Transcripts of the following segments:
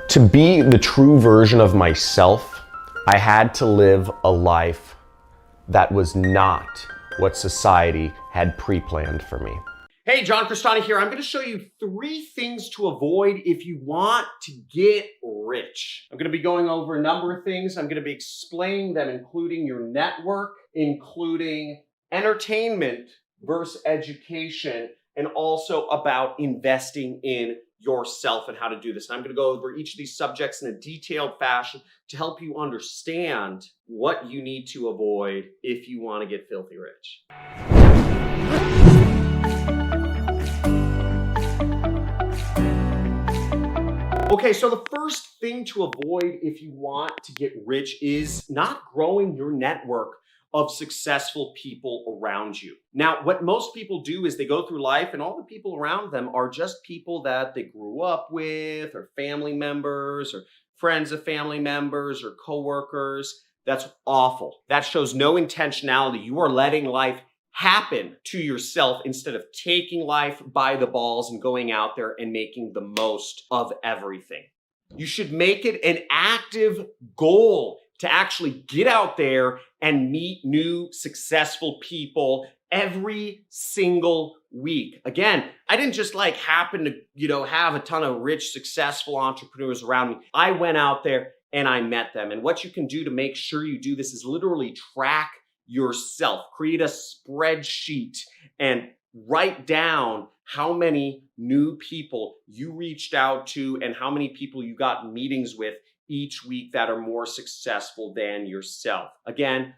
To be the true version of myself, I had to live a life that was not what society had pre-planned for me. Hey, John Crestani here. I'm going to show you 3 things to avoid if you want to get rich. I'm going to be going over a number of things. I'm going to be explaining them, including your network, including entertainment versus education, and also about investing in yourself and how to do this. And I'm going to go over each of these subjects in a detailed fashion to help you understand what you need to avoid if you want to get filthy rich. Okay, so the first thing to avoid if you want to get rich is not growing your network of successful people around you. Now, what most people do is they go through life and all the people around them are just people that they grew up with, or family members, or friends of family members, or coworkers. That's awful. That shows no intentionality. You are letting life happen to yourself instead of taking life by the balls and going out there and making the most of everything. You should make it an active goal to actually get out there and meet new successful people every single week. Again, I didn't just happen to, have a ton of rich, successful entrepreneurs around me. I went out there and I met them. And what you can do to make sure you do this is literally track yourself. Create a spreadsheet and write down how many new people you reached out to and how many people you got meetings with each week that are more successful than yourself. Again,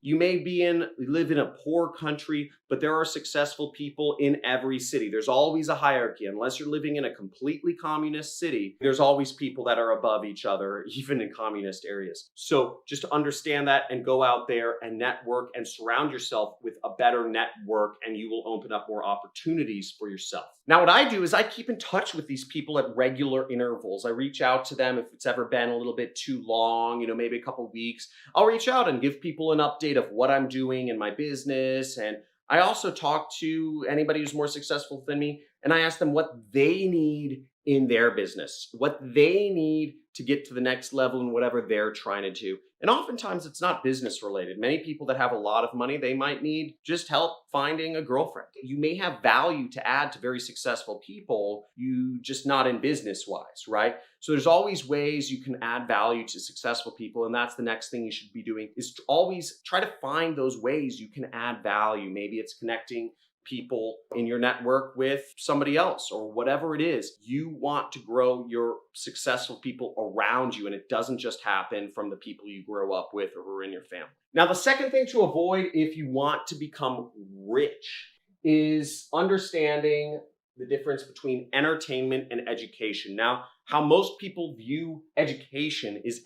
you may live in a poor country, but there are successful people in every city. There's always a hierarchy. Unless you're living in a completely communist city, there's always people that are above each other, even in communist areas. So just to understand that and go out there and network and surround yourself with a better network, and you will open up more opportunities for yourself. Now, what I do is I keep in touch with these people at regular intervals. I reach out to them if it's ever been a little bit too long, maybe a couple weeks. I'll reach out and give people an update of what I'm doing in my business. And I also talk to anybody who's more successful than me, and I ask them what they need in their business, what they need to get to the next level in whatever they're trying to do. And oftentimes it's not business related. Many people that have a lot of money, they might need just help finding a girlfriend. You may have value to add to very successful people, you just not in business wise, right? So there's always ways you can add value to successful people. And that's the next thing you should be doing, is to always try to find those ways you can add value. Maybe it's connecting people in your network with somebody else, or whatever it is. You want to grow your successful people around you, and it doesn't just happen from the people you grow up with or who are in your family. Now, the second thing to avoid if you want to become rich is understanding the difference between entertainment and education. Now, how most people view education is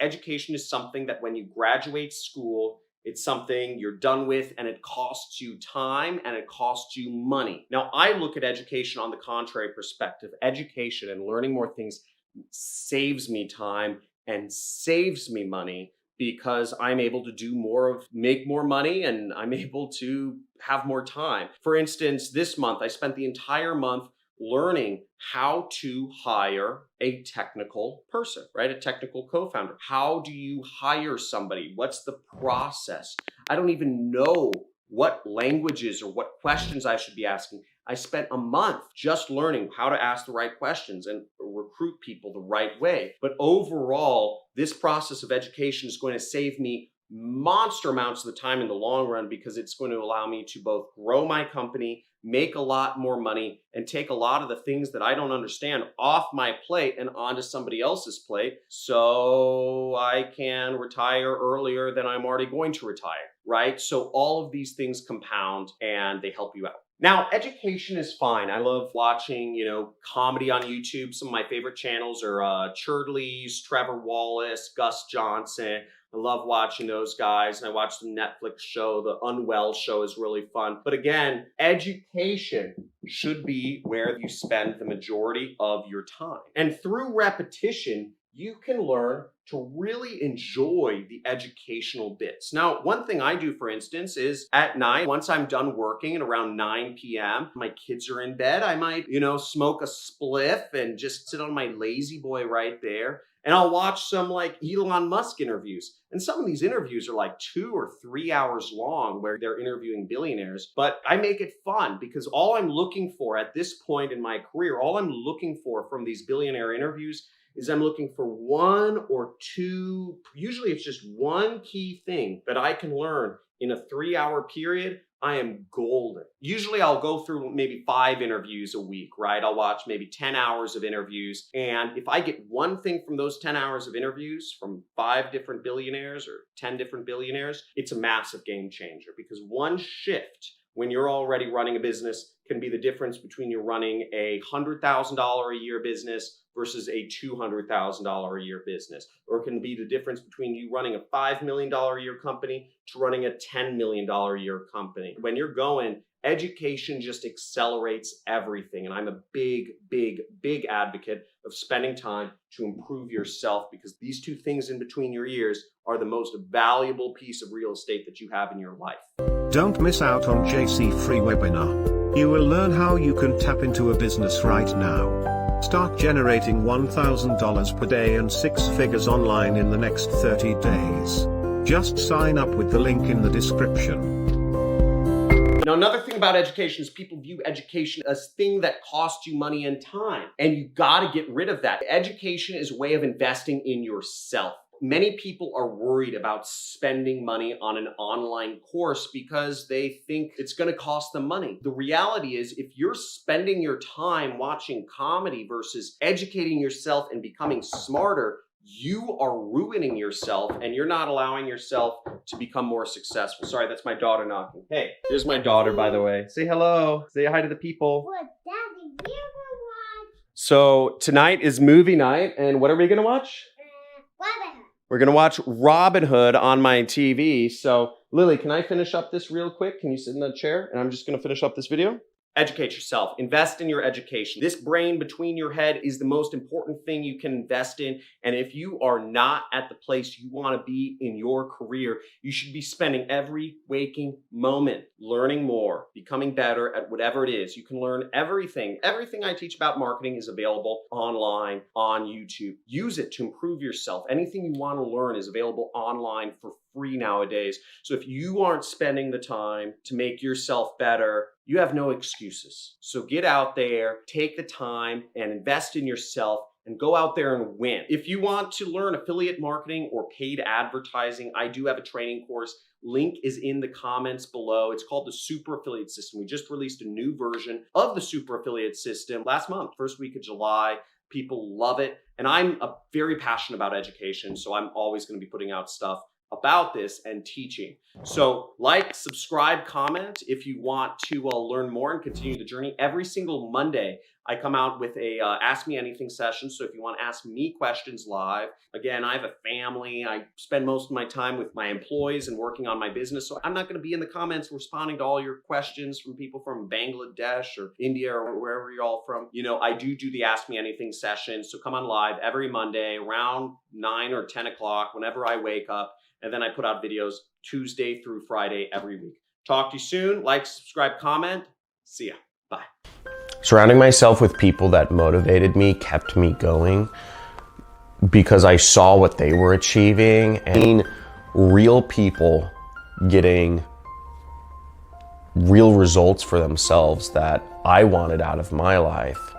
something that when you graduate school, it's something you're done with, and it costs you time and it costs you money. Now, I look at education on the contrary perspective. Education and learning more things saves me time and saves me money, because I'm able to make more money, and I'm able to have more time. For instance, this month, I spent the entire month learning how to hire a technical person, right? A technical co-founder. How do you hire somebody? What's the process? I don't even know what languages or what questions I should be asking. I spent a month just learning how to ask the right questions and recruit people the right way. But overall, this process of education is going to save me monster amounts of the time in the long run, because it's going to allow me to both grow my company, make a lot more money, and take a lot of the things that I don't understand off my plate and onto somebody else's plate, so I can retire earlier than I'm already going to retire, right? So all of these things compound and they help you out. Now, education is fine. I love watching, comedy on YouTube. Some of my favorite channels are Churdley's, Trevor Wallace, Gus Johnson. I love watching those guys, and I watch the Netflix show. The Unwell show is really fun. But again, education should be where you spend the majority of your time. And through repetition, you can learn to really enjoy the educational bits. Now, one thing I do, for instance, is at night, once I'm done working at around 9 p.m., my kids are in bed, I might, smoke a spliff and just sit on my lazy boy right there. And I'll watch some like Elon Musk interviews. And some of these interviews are like 2 or 3 hours long where they're interviewing billionaires. But I make it fun because all I'm looking for at this point in my career, all I'm looking for from these billionaire interviews is I'm looking for 1 or 2, usually it's just one key thing that I can learn in a 3-hour period. I am golden. Usually I'll go through maybe 5 interviews a week, right? I'll watch maybe 10 hours of interviews. And if I get one thing from those 10 hours of interviews from 5 different billionaires or 10 different billionaires, it's a massive game changer because one shift when you're already running a business can be the difference between you running a $100,000 a year business versus a $200,000 a year business. Or it can be the difference between you running a $5 million a year company to running a $10 million a year company. When you're going, education just accelerates everything. And I'm a big, big, big advocate of spending time to improve yourself because these 2 things in between your ears are the most valuable piece of real estate that you have in your life. Don't miss out on JC free webinar. You will learn how you can tap into a business right now. Start generating $1,000 per day and 6 figures online in the next 30 days. Just sign up with the link in the description. Now, another thing about education is people view education as a thing that costs you money and time, and you gotta get rid of that. Education is a way of investing in yourself. Many people are worried about spending money on an online course because they think it's going to cost them money. The reality is, if you're spending your time watching comedy versus educating yourself and becoming smarter, you are ruining yourself and you're not allowing yourself to become more successful. Sorry, that's my daughter knocking. Hey, here's my daughter, by the way. Say hello. Say hi to the people. What, Daddy, we're gonna watch So tonight is movie night, and what are we going to watch? Robin Hood. We're going to watch Robin Hood on my TV. So, Lily, can I finish up this real quick? Can you sit in the chair? And I'm just going to finish up this video. Educate yourself. Invest in your education. This brain between your head is the most important thing you can invest in. And if you are not at the place you want to be in your career, you should be spending every waking moment learning more, becoming better at whatever it is. You can learn everything. Everything I teach about marketing is available online on YouTube. Use it to improve yourself. Anything you want to learn is available online for free nowadays. So if you aren't spending the time to make yourself better, you have no excuses. So get out there, take the time and invest in yourself and go out there and win. If you want to learn affiliate marketing or paid advertising, I do have a training course. Link is in the comments below. It's called the Super Affiliate System. We just released a new version of the Super Affiliate System last month, first week of July. People love it. And I'm very passionate about education, so I'm always going to be putting out stuff about this and teaching. So like, subscribe, comment if you want to learn more and continue the journey. Every single Monday, I come out with a Ask Me Anything session. So if you want to ask me questions live, again, I have a family. I spend most of my time with my employees and working on my business. So I'm not going to be in the comments responding to all your questions from people from Bangladesh or India or wherever you're all from. I do the Ask Me Anything session. So come on live every Monday around 9 or 10 o'clock whenever I wake up. And then I put out videos Tuesday through Friday every week. Talk to you soon. Like, subscribe, comment. See ya. Bye. Surrounding myself with people that motivated me, kept me going, because I saw what they were achieving and seeing real people getting real results for themselves that I wanted out of my life.